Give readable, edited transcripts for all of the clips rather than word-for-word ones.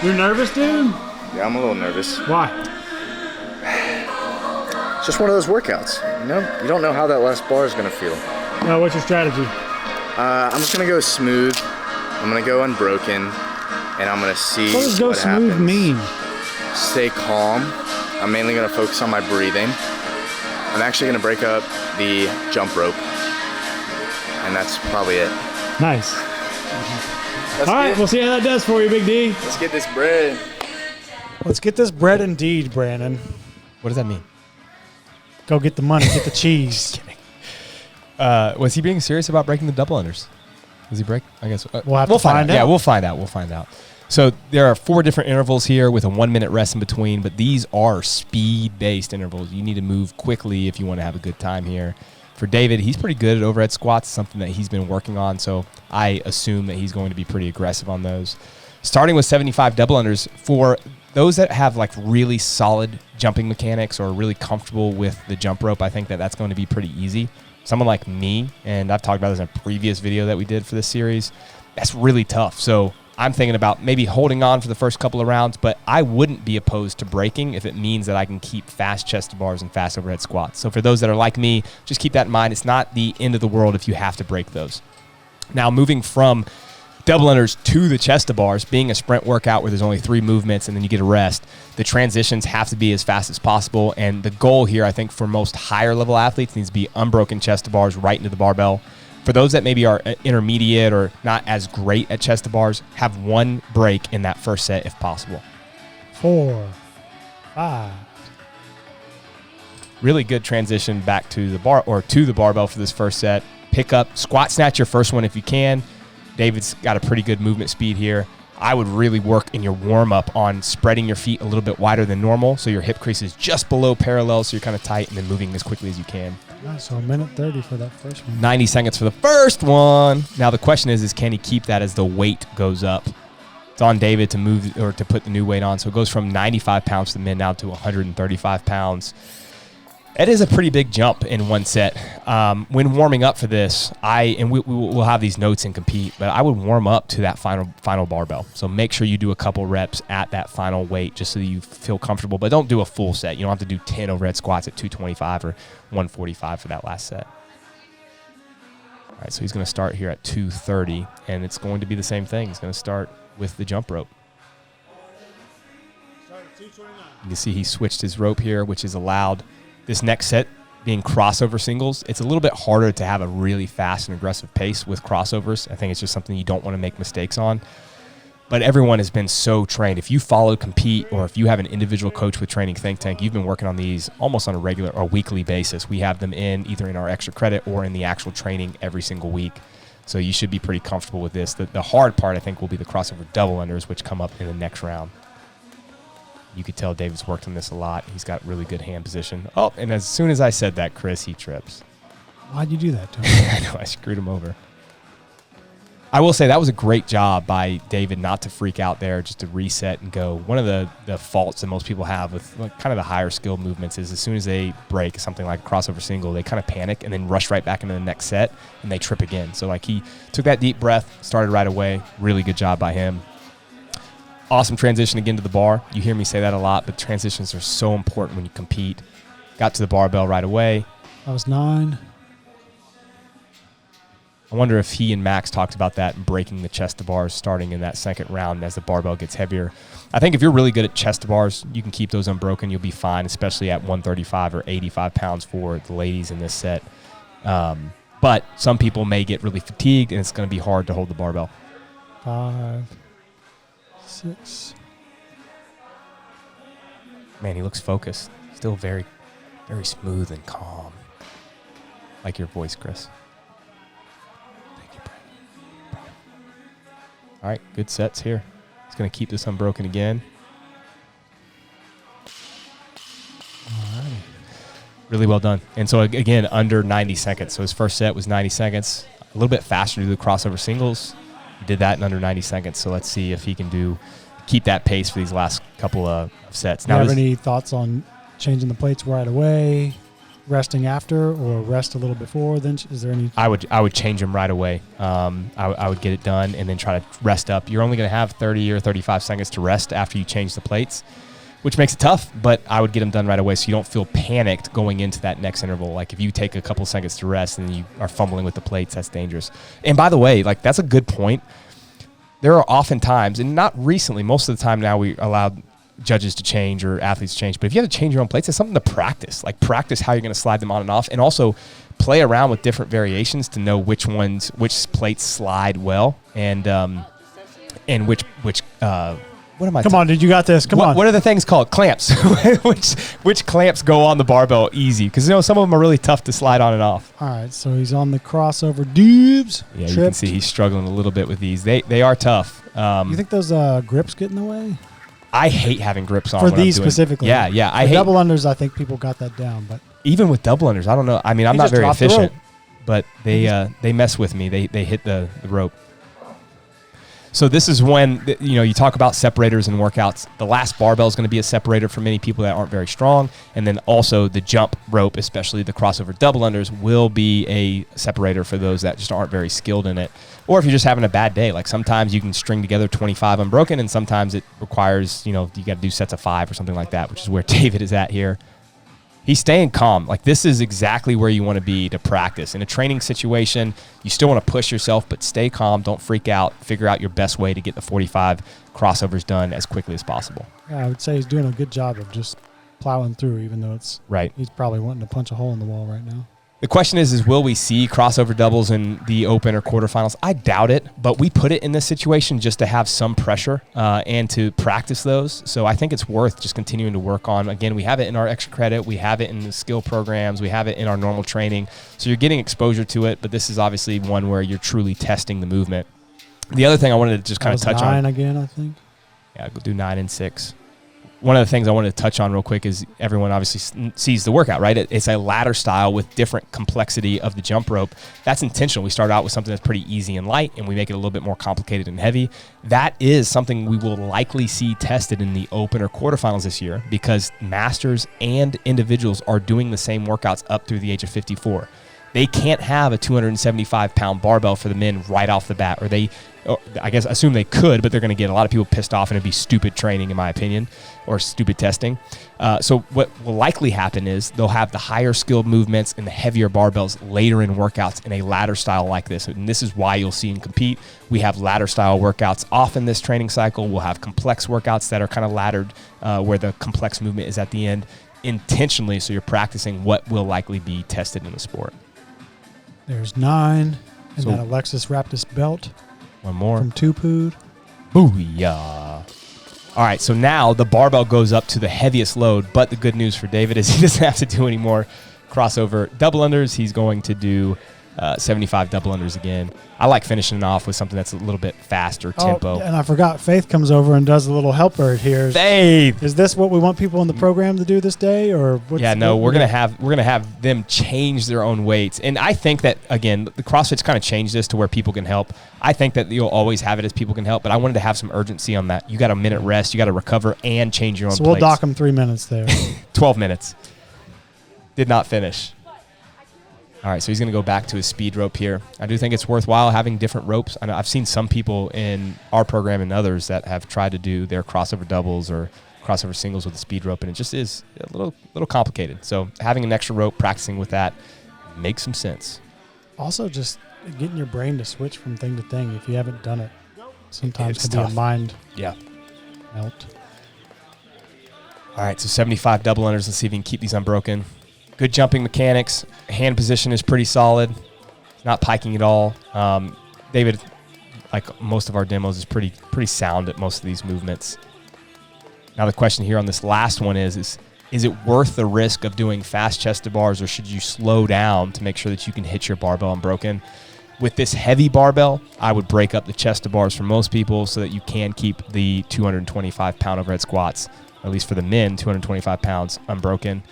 You're nervous, dude? Yeah, I'm a little nervous. Why? It's just one of those workouts, you know? You don't know how that last bar is going to feel. What's your strategy? I'm just going to go smooth. I'm going to go unbroken, and I'm going to see what does go smooth happens. mean? Stay calm. I'm mainly going to focus on my breathing. I'm actually going to break up the jump rope, and that's probably it. Nice. All right, we'll see how that does for you, Big D. Let's get this bread. Let's get this bread indeed, Brandon. What does that mean? Go get the money, get the cheese. Was he being serious about breaking the double unders? Does he break? I guess we'll find out. Yeah, we'll find out. We'll find out. So there are 4 different intervals here with a 1-minute rest in between, but these are speed-based intervals. You need to move quickly if you want to have a good time here. For David, he's pretty good at overhead squats, something that he's been working on, so I assume that he's going to be pretty aggressive on those. Starting with 75 double unders, for those that have like really solid jumping mechanics or really comfortable with the jump rope, I think that that's going to be pretty easy. Someone like me, and I've talked about this in a previous video that we did for this series, that's really tough. So I'm thinking about maybe holding on for the first couple of rounds, but I wouldn't be opposed to breaking if it means that I can keep fast chest to bars and fast overhead squats. So for those that are like me, just keep that in mind. It's not the end of the world if you have to break those. Now, moving from double unders to the chest to bars, being a sprint workout where there's only 3 movements and then you get a rest, the transitions have to be as fast as possible. And the goal here, I think, for most higher level athletes needs to be unbroken chest to bars right into the barbell. For those that maybe are intermediate or not as great at chest to bars, have 1 break in that first set if possible. 4, 5. Really good transition back to the bar or to the barbell for this first set. Pick up, squat snatch your first one if you can. David's got a pretty good movement speed here. I would really work in your warm-up on spreading your feet a little bit wider than normal so your hip crease is just below parallel so you're kind of tight, and then moving as quickly as you can. So 1:30 for that first one. 90 seconds for the first one. Now the question is can he keep that as the weight goes up? It's on David to move or to put the new weight on. So it goes from 95 pounds to the mid now to 135 pounds. It is a pretty big jump in one set. When warming up for this, we'll have these notes and compete, but I would warm up to that final barbell. So make sure you do a couple reps at that final weight just so you feel comfortable, but don't do a full set. You don't have to do 10 overhead squats at 225 or 145 for that last set. All right, so he's going to start here at 230, and it's going to be the same thing. He's going to start with the jump rope. You can see he switched his rope here, which is allowed. This next set being crossover singles, it's a little bit harder to have a really fast and aggressive pace with crossovers. I think it's just something you don't want to make mistakes on. But everyone has been so trained. If you follow Compete or if you have an individual coach with Training Think Tank, you've been working on these almost on a regular or weekly basis. We have them either in our extra credit or in the actual training every single week. So you should be pretty comfortable with this. The hard part, I think, will be the crossover double unders, which come up in the next round. You could tell David's worked on this a lot. He's got really good hand position. Oh, and as soon as I said that, Chris, he trips. Why'd you do that to him? I know, I screwed him over. I will say that was a great job by David not to freak out there, just to reset and go. One of the faults that most people have with kind of the higher skill movements is as soon as they break something like a crossover single, they kind of panic and then rush right back into the next set and they trip again. So like he took that deep breath, started right away. Really good job by him. Awesome transition again to the bar. You hear me say that a lot, but transitions are so important when you compete. Got to the barbell right away. That was 9. I wonder if he and Max talked about that and breaking the chest to bars starting in that second round as the barbell gets heavier. I think if you're really good at chest to bars, you can keep those unbroken. You'll be fine, especially at 135 or 85 pounds for the ladies in this set. But some people may get really fatigued, and it's going to be hard to hold the barbell. 5, 6. Man, he looks focused. Still very, very smooth and calm. Like your voice, Chris. Thank you, Brandon. All right, good sets here. He's going to keep this unbroken again. All right. Really well done. And so, again, under 90 seconds. So his first set was 90 seconds. A little bit faster to do the crossover singles. He did that in under 90 seconds. So let's see if he can keep that pace for these last couple of sets. Do you have any thoughts on changing the plates right away? resting after or rest a little before? Then is there any? I would change them right away. I would get it done and then try to rest up. You're only going to have 30 or 35 seconds to rest after you change the plates, which makes it tough, but I would get them done right away so you don't feel panicked going into that next interval. Like if you take a couple seconds to rest and you are fumbling with the plates, that's dangerous. And by the way, like that's a good point. There are often times, and not recently, most of the time now we allowed judges to change or athletes to change, but if you have to change your own plates, it's something to practice. Like practice how you're going to slide them on and off, and also play around with different variations to know which plates slide well, and which what am I? Come on, dude, you got this. Come on. What are the things called? Clamps. which clamps go on the barbell easy? Because some of them are really tough to slide on and off. All right, so he's on the crossover dibs. Yeah, you can see he's struggling a little bit with these. They are tough. You think those grips get in the way? I hate having grips on for these specifically. Yeah. I hate double unders. I think people got that down, but even with double unders, I don't know. I mean, I'm not very efficient, but they mess with me. They hit the rope. So this is when you talk about separators and workouts. The last barbell is going to be a separator for many people that aren't very strong, and then also the jump rope, especially the crossover double unders, will be a separator for those that just aren't very skilled in it. Or if you're just having a bad day, like sometimes you can string together 25 unbroken, and sometimes it requires you got to do sets of 5 or something like that, which is where David is at here. He's staying calm. Like this is exactly where you want to be to practice. In a training situation, you still want to push yourself, but stay calm. Don't freak out. Figure out your best way to get the 45 crossovers done as quickly as possible. Yeah, I would say he's doing a good job of just plowing through, even though it's right. He's probably wanting to punch a hole in the wall right now. The question is will we see crossover doubles in the open or quarterfinals? I doubt it, but we put it in this situation just to have some pressure and to practice those. So I think it's worth just continuing to work on. Again, we have it in our extra credit. We have it in the skill programs. We have it in our normal training. So you're getting exposure to it, but this is obviously one where you're truly testing the movement. The other thing I wanted to just kind of touch on. 9 again, I think. Yeah, go do 9 and 6. One of the things I wanted to touch on real quick is everyone obviously sees the workout, right? It's a ladder style with different complexity of the jump rope. That's intentional. We start out with something that's pretty easy and light, and we make it a little bit more complicated and heavy. That is something we will likely see tested in the open or quarterfinals this year because masters and individuals are doing the same workouts up through the age of 54. They can't have a 275-pound barbell for the men right off the bat, or I guess assume they could, but they're going to get a lot of people pissed off, and it'd be stupid training, in my opinion, or stupid testing. So what will likely happen is they'll have the higher skilled movements and the heavier barbells later in workouts in a ladder style like this. And this is why you'll see them compete. We have ladder style workouts often this training cycle. We'll have complex workouts that are kind of laddered where the complex movement is at the end intentionally, so you're practicing what will likely be tested in the sport. There's 9, and that Alexis Raptis belt. One more. From Tupood. Booyah. All right, so now the barbell goes up to the heaviest load, but the good news for David is he doesn't have to do any more crossover double unders. He's going to do 75 double unders again. I like finishing it off with something that's a little bit faster tempo. And I forgot, Faith comes over and does a little helper here. Faith! Is this what we want people in the program to do this day, or what's we're gonna have them change their own weights. And I think that again, the CrossFit's kind of changed this to where people can help. I think that you'll always have it as people can help, but I wanted to have some urgency on that. You got a minute rest, you got to recover and change your own. So we'll plates. dock them 3 minutes there. 12 minutes. Did not finish. All right, so he's going to go back to his speed rope here. I do think it's worthwhile having different ropes. I know I've seen some people in our program and others that have tried to do their crossover doubles or crossover singles with the speed rope, and it just is a little complicated. So having an extra rope, practicing with that, makes some sense. Also, just getting your brain to switch from thing to thing if you haven't done it. Sometimes It's can tough. be a mind melt. All right, so 75 double unders. Let's see if we can keep these unbroken. Good jumping mechanics. Hand position is pretty solid. Not piking at all. David, like most of our demos, is pretty sound at most of these movements. Now the question here on this last one is it worth the risk of doing fast chested bars, or should you slow down to make sure that you can hit your barbell unbroken? With this heavy barbell, I would break up the chested bars for most people so that you can keep the 225-pound overhead squats, at least for the men, 225 pounds unbroken.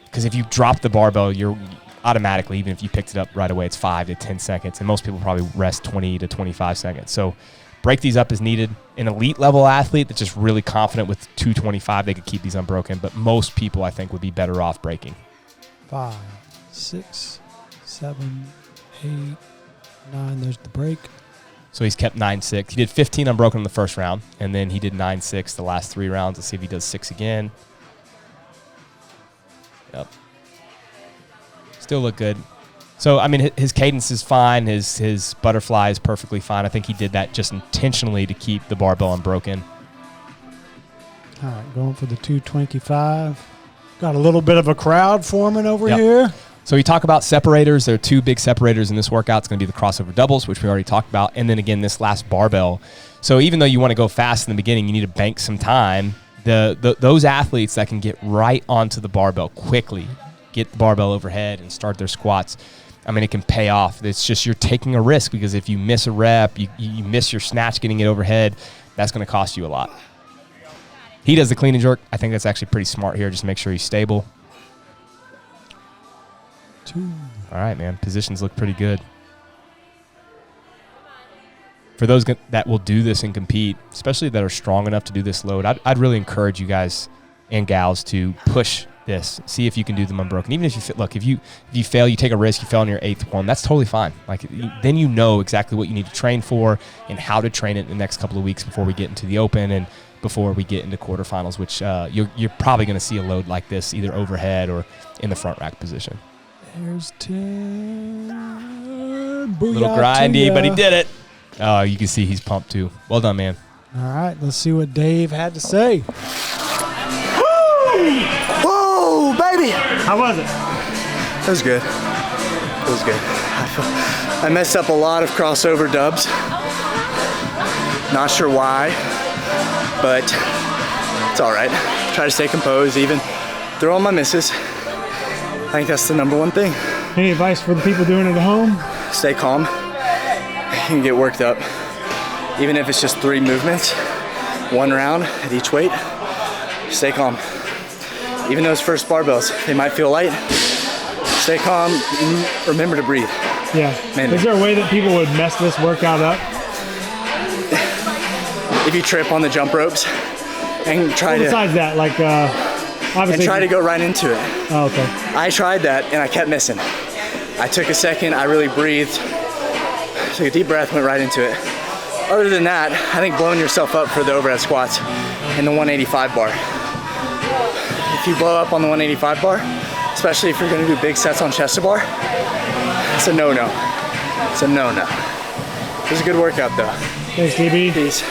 Because if you drop the barbell, you're automatically, even if you picked it up right away, it's 5 to 10 seconds. And most people probably rest 20 to 25 seconds. So break these up as needed. An elite level athlete that's just really confident with 225, they could keep these unbroken. But most people, I think, would be better off breaking. 5. 6, 7, 8, 9. There's the break. So he's kept 9-6. He did 15 unbroken in the first round, and then he did 9-6 the last 3 rounds. Let's see if he does 6 again. Yep. Still look good. So, I mean, his cadence is fine. His butterfly is perfectly fine. I think he did that just intentionally to keep the barbell unbroken. All right, going for the 225. Got a little bit of a crowd forming over Yep. here. So we talk about separators. There are 2 big separators in this workout. It's going to be the crossover doubles, which we already talked about, and then again this last barbell. So even though you want to go fast in the beginning, you need to bank some time. Those athletes that can get right onto the barbell quickly, get the barbell overhead and start their squats, I mean, it can pay off. It's just you're taking a risk because if you miss a rep, you miss your snatch getting it overhead, that's going to cost you a lot. He does the clean and jerk. I think that's actually pretty smart here. Just make sure he's stable. 2. All right, man. Positions look pretty good. For those that will do this and compete, especially that are strong enough to do this load, I'd really encourage you guys and gals to push this. See if you can do them unbroken. Even if you look, if you fail, you take a risk. You fail on your 8th one. That's totally fine. Like then you know exactly what you need to train for and how to train it in the next couple of weeks before we get into the open and before we get into quarterfinals, which you're probably going to see a load like this either overhead or in the front rack position. There's 10. Little grindy, but he did it. Oh, you can see he's pumped too. Well done, man. All right, let's see what Dave had to say. Whoa, baby! How was it? It was good. It was good. I messed up a lot of crossover dubs. Not sure why, but it's all right. Try to stay composed, even through all my misses. I think that's the number one thing. Any advice for the people doing it at home? Stay calm. You can get worked up. Even if it's just 3 movements, 1 round at each weight, stay calm. Even those first barbells, they might feel light. Stay calm, remember to breathe. Yeah. Man. Is there a way that people would mess this workout up? If you trip on the jump ropes and try Besides that, like obviously. and try to go right into it. Oh, okay. I tried that and I kept missing. I took a second, I really breathed, took a deep breath, went right into it. Other than that, I think blowing yourself up for the overhead squats and the 185 bar. If you blow up on the 185 bar, especially if you're gonna do big sets on chest to bar, it's a no-no. It's a no-no. It was a good workout though. Thanks, DB. Peace.